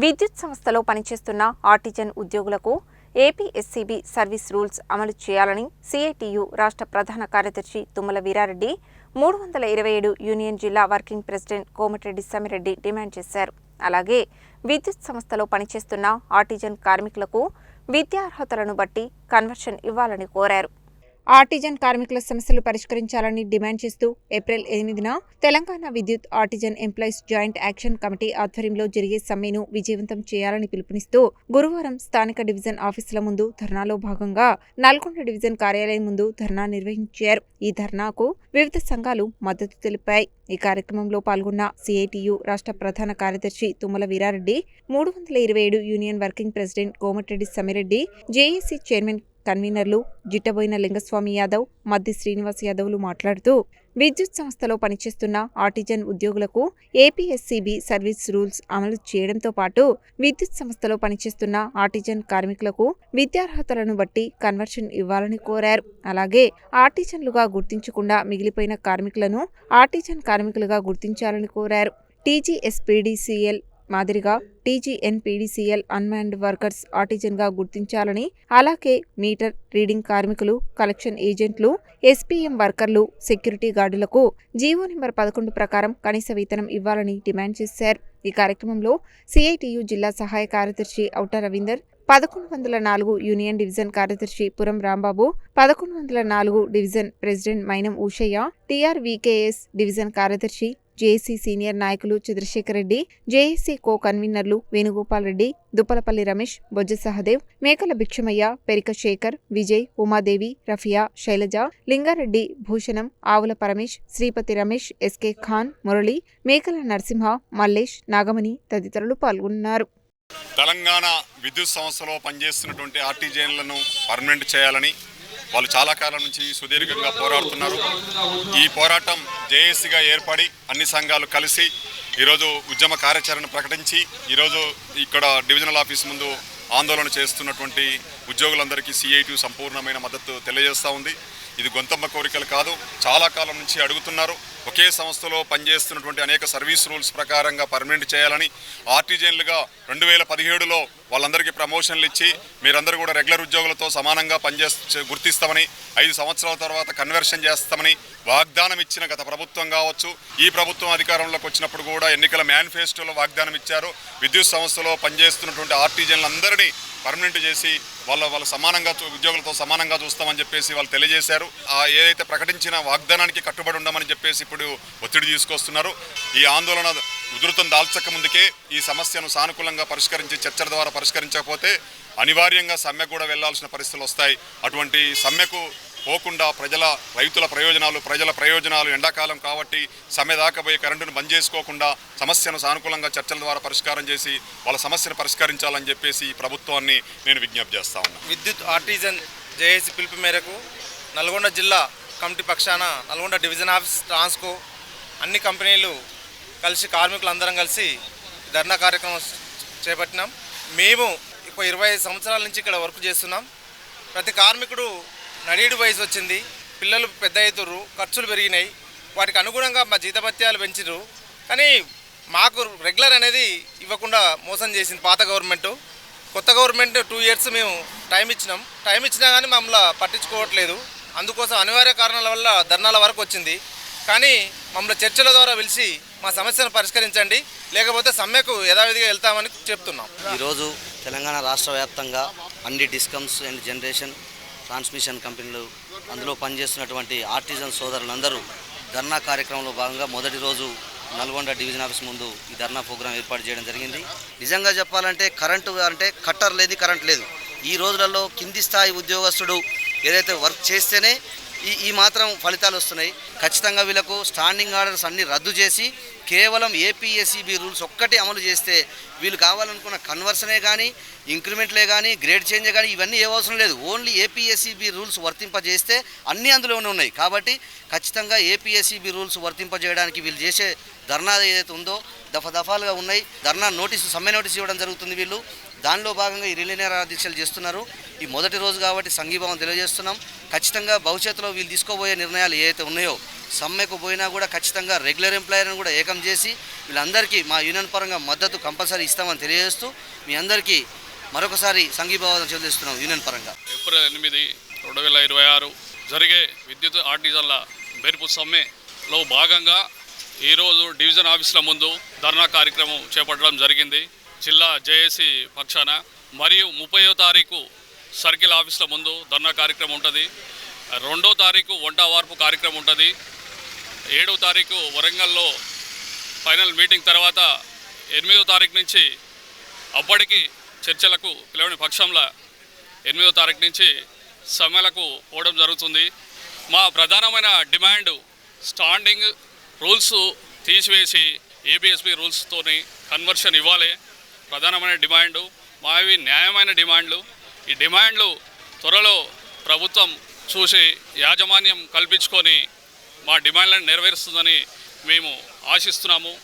విద్యుత్ సంస్థలో పనిచేస్తున్న ఆర్టిజన్ ఉద్యోగులకు ఏపీఎస్సీబీ సర్వీస్ రూల్స్ అమలు చేయాలని సిఐటియు రాష్ట్ర ప్రధాన కార్యదర్శి తుమ్మల వీరారెడ్డి 327 యూనియన్ జిల్లా working president Komatireddy Samireddy demand చేశారు. అలాగే విద్యుత్ సంస్థలో పనిచేస్తున్న ఆర్టిజన్ కార్మికులకు విద్యార్హతలను బట్టి కన్వర్షన్ ఇవ్వాలని కోరారు. ఆర్టిజన్ కార్మికుల సమస్యలు పరిష్కరించాలని డిమాండ్ చేస్తూ ఏప్రిల్ 8న తెలంగాణ విద్యుత్ artisan employees joint action committee ఆధ్వర్యంలో జరిగే సమ్మెను విజయవంతం చేయాలని పిలుపునిస్తూ గురువారం స్థానిక డివిజన్ ఆఫీసుల ముందు ధర్నాలో భాగంగా నల్గొండ డివిజన్ కార్యాలయం ముందు ధర్నా నిర్వహించారు. ఈ ధర్నాకు వివిధ సంఘాలు మద్దతు తెలిపాయి. ఈ కార్యక్రమంలో పాల్గొన్న సిఐటియు రాష్ట్ర ప్రధాన కార్యదర్శి Tummala Veerareddy, 327 union working president Komatireddy Samireddy, JAC chairman కన్వీనర్లు జిట్టబోయిన లింగస్వామి యాదవ్, మద్ది శ్రీనివాస్ యాదవ్లు మాట్లాడుతూ విద్యుత్ సంస్థలో పనిచేస్తున్న ఆర్టిజన్ ఉద్యోగులకు ఏపీఎస్సీబీ సర్వీస్ రూల్స్ అమలు చేయడంతో పాటు విద్యుత్ సంస్థలో పనిచేస్తున్న ఆర్టిజన్ కార్మికులకు విద్యార్హతలను బట్టి కన్వర్షన్ ఇవ్వాలని కోరారు. అలాగే ఆర్టిజన్లుగా గుర్తించకుండా మిగిలిపోయిన కార్మికులను ఆర్టిజన్ కార్మికులుగా గుర్తించాలని కోరారు. టీజీఎస్పీడీసీఎల్ మాదిరిగా టీజీఎన్పీడీసీఎల్ అన్మాన్డ్ వర్కర్స్ ఆర్టిజన్గా గుర్తించాలని, అలాగే మీటర్ రీడింగ్ కార్మికులు, కలెక్షన్ ఏజెంట్లు, ఎస్పీఎం వర్కర్లు, సెక్యూరిటీ గార్డులకు జీవో నెంబర్ 11 ప్రకారం కనీస వేతనం ఇవ్వాలని డిమాండ్ చేశారు. ఈ కార్యక్రమంలో సిఐటియు జిల్లా సహాయ కార్యదర్శి ఔట రవీందర్, 1104 యూనియన్ డివిజన్ కార్యదర్శి పురం రాంబాబు, 1104 డివిజన్ ప్రెసిడెంట్ మైనం ఊషయ్య, టీఆర్వీకేఎస్ డివిజన్ కార్యదర్శి, జేఏసీ సీనియర్ నాయకులు చంద్రశేఖర్ రెడ్డి, జేఏసీ కో కన్వీనర్లు వేణుగోపాల్ రెడ్డి, దుప్పలపల్లి రమేష్, బొజ్జ సహదేవ్, మేకల భిక్షమయ్య, పెరిక శేఖర్, విజయ్, ఉమాదేవి, రఫియా, శైలజ, లింగారెడ్డి, భూషణం, ఆవుల పరమేష్, శ్రీపతి రమేష్, ఎస్కే ఖాన్, మురళి, మేకల నరసింహ, మల్లేష్, నాగమణి తదితరులు పాల్గొన్నారు. తెలంగాణ విద్యుత్ సంస్థలో పనిచేస్తున్నటువంటి ఆర్టిజన్లను పర్మనెంట్ చేయాలని వాళ్ళు చాలా కాలం నుంచి సుదీర్ఘంగా పోరాడుతున్నారు. ఈ పోరాటం జేఏసీగా ఏర్పడి అన్ని సంఘాలు కలిసి ఈరోజు ఉద్యమ కార్యాచరణ ప్రకటించి ఈరోజు ఇక్కడ డివిజనల్ ఆఫీస్ ముందు ఆందోళన చేస్తున్నటువంటి ఉద్యోగులందరికీ సిఐటియు సంపూర్ణమైన మద్దతు తెలియజేస్తూ ఉంది. ఇది గొంతమ్మ కోరికలు కాదు, చాలా కాలం నుంచి అడుగుతున్నారు. ఒకే సంస్థలో పనిచేస్తున్నటువంటి అనేక సర్వీస్ రూల్స్ ప్రకారంగా పర్మనెంట్ చేయాలని, ఆర్టిజన్లుగా 2017లో వాళ్ళందరికీ ప్రమోషన్లు ఇచ్చి మీరందరూ కూడా రెగ్యులర్ ఉద్యోగులతో సమానంగా గుర్తిస్తామని, 5 సంవత్సరాల తర్వాత కన్వర్షన్ చేస్తామని వాగ్దానం ఇచ్చిన గత ప్రభుత్వం కావచ్చు, ఈ ప్రభుత్వం అధికారంలోకి వచ్చినప్పుడు కూడా ఎన్నికల మేనిఫెస్టోలో వాగ్దానం ఇచ్చారు. విద్యుత్ సంస్థలో పనిచేస్తున్నటువంటి ఆర్టిజన్లందరినీ పర్మనెంట్ చేసి వాళ్ళ సమానంగా ఉద్యోగులతో సమానంగా చూస్తామని చెప్పేసి వాళ్ళు తెలియజేశారు. ఏదైతే ప్రకటించిన వాగ్దానానికి కట్టుబడి ఉండమని చెప్పేసి ఇప్పుడు ఒత్తిడి తీసుకొస్తున్నారు. ఈ ఆందోళన ఉధృతం దాల్చక ముందుకే ఈ సమస్యను సానుకూలంగా పరిష్కరించి చర్చల ద్వారా పరిష్కరించకపోతే అనివార్యంగా సమ్మెకు కూడా వెళ్లాల్సిన పరిస్థితులు వస్తాయి. అటువంటి సమ్మెకు పోకుండా రైతుల ప్రయోజనాలు ఎండాకాలం కాబట్టి సమ్మె దాకా పోయి కరెంటును బంద్ చేసుకోకుండా సమస్యను సానుకూలంగా చర్చల ద్వారా పరిష్కారం చేసి వాళ్ళ సమస్యను పరిష్కరించాలని చెప్పేసి ప్రభుత్వాన్ని నేను విజ్ఞప్తి చేస్తా ఉన్నాను. విద్యుత్ ఆర్టిజన్ జేఏసీ పిలుపు మేరకు నల్గొండ జిల్లా కమిటీ పక్షాన నల్గొండ డివిజన్ ఆఫీస్, ట్రాన్స్కో అన్ని కంపెనీలు కలిసి కార్మికులందరం కలిసి ధర్నా కార్యక్రమం చేపట్టినాం. మేము 25 సంవత్సరాల నుంచి ఇక్కడ వర్క్ చేస్తున్నాం. ప్రతి కార్మికుడు నడీడు వయసు వచ్చింది, పిల్లలు పెద్ద అవుతుర్రు, ఖర్చులు పెరిగినాయి, వాటికి అనుగుణంగా మా జీతభత్యాలు పెంచిర్రు. కానీ మాకు రెగ్యులర్ అనేది ఇవ్వకుండా మోసం చేసింది పాత గవర్నమెంట్. కొత్త గవర్నమెంట్ 2 ఇయర్స్ మేము టైం ఇచ్చినా కానీ మమ్మల్ని పట్టించుకోవట్లేదు. అందుకోసం అనివార్య కారణాల వల్ల ధర్నాల వరకు వచ్చింది. కానీ మమ్మల్ని చర్చల ద్వారా పిలిచి మా సమస్యను పరిష్కరించండి, లేకపోతే సమ్మెకు యథావిధిగా వెళ్తామని చెప్తున్నాం. ఈరోజు తెలంగాణ రాష్ట్ర వ్యాప్తంగా అన్ని డిస్కమ్స్ అండ్ జనరేషన్ ట్రాన్స్మిషన్ కంపెనీలు, అందులో పనిచేస్తున్నటువంటి ఆర్టిజన్ సోదరులందరూ ధర్నా కార్యక్రమంలో భాగంగా మొదటి రోజు నల్గొండ డివిజన్ ఆఫీస్ ముందు ఈ ధర్నా ప్రోగ్రాం ఏర్పాటు చేయడం జరిగింది. నిజంగా చెప్పాలంటే కరెంటు అంటే కట్టర్ లేదు, కరెంట్ లేదు. ఈ రోజులలో కింది స్థాయి ఉద్యోగస్తుడు ఏదైతే వర్క్ చేస్తేనే ఈ మాత్రం ఫలితాలు వస్తున్నాయి. ఖచ్చితంగా వీళ్ళకు స్టాండింగ్ ఆర్డర్స్ అన్ని రద్దు చేసి కేవలం ఏపీఎస్సీబీ రూల్స్ ఒక్కటి అమలు చేస్తే వీళ్ళు కావాలనుకున్న కన్వర్షనే కానీ, ఇంక్రిమెంట్లే కానీ, గ్రేడ్ చేంజ్ కానీ ఇవన్నీ ఏ అవసరం లేదు. ఓన్లీ ఏపీఎస్సీబీ రూల్స్ వర్తింపజేస్తే అన్నీ అందులోనే ఉన్నాయి. కాబట్టి ఖచ్చితంగా ఏపీఎస్సీబీ రూల్స్ వర్తింపజేయడానికి వీళ్ళు చేసే ధర్నా ఏదైతే ఉందో దఫాలుగా ఉన్నాయి. ధర్నా సమ్మె నోటీస్ ఇవ్వడం జరుగుతుంది. వీళ్ళు దానిలో భాగంగా ఈ రిలే దీక్షలు చేస్తున్నారు. ఈ మొదటి రోజు కాబట్టి సంఘీభావం తెలియజేస్తున్నాం. ఖచ్చితంగా భవిష్యత్తులో వీళ్ళు తీసుకోబోయే నిర్ణయాలు ఏవైతే ఉన్నాయో సమ్మెకు పోయినా కూడా ఖచ్చితంగా రెగ్యులర్ ఎంప్లాయర్ని కూడా ఏకం చేసి వీళ్ళందరికీ మా యూనియన్ పరంగా మద్దతు కంపల్సరీ ఇస్తామని తెలియజేస్తూ మీ అందరికీ మరొకసారి సంఘీభావం చెల్లిస్తున్నాం యూనియన్ పరంగా. ఏప్రిల్ 8, 2026 జరిగే విద్యుత్ ఆర్టిజన్ల మెరుపు సమ్మెలో భాగంగా ఈరోజు డివిజన్ ఆఫీసుల ముందు ధర్నా కార్యక్రమం చేపట్టడం జరిగింది జిల్లా జేఏసీ పక్షాన. మరియు 30వ తారీఖు సర్కిల్ ఆఫీసుల ముందు ధర్నా కార్యక్రమం ఉంటుంది. 2వ తారీఖు వంట వార్పు కార్యక్రమం ఉంటుంది. 7వ తారీఖు వరంగల్లో ఫైనల్ మీటింగ్ తర్వాత 8వ తారీఖు నుంచి అప్పటికి చర్చలకు పిలవని పక్షంలో 8వ తారీఖు నుంచి సమ్మెలకు పోవడం జరుగుతుంది. మా ప్రధానమైన డిమాండ్ స్టాండింగ్ రూల్స్ తీసివేసి ఏబిఎస్పి రూల్స్తోని కన్వర్షన్ ఇవ్వాలి. ప్రధానమైన డిమాండు మావి న్యాయమైన డిమాండ్లు. ఈ డిమాండ్లు త్వరలో ప్రభుత్వం చూసి యాజమాన్యం కల్పించుకొని మా డిమాండ్లను నెరవేరుస్తుందని మేము ఆశిస్తున్నాము.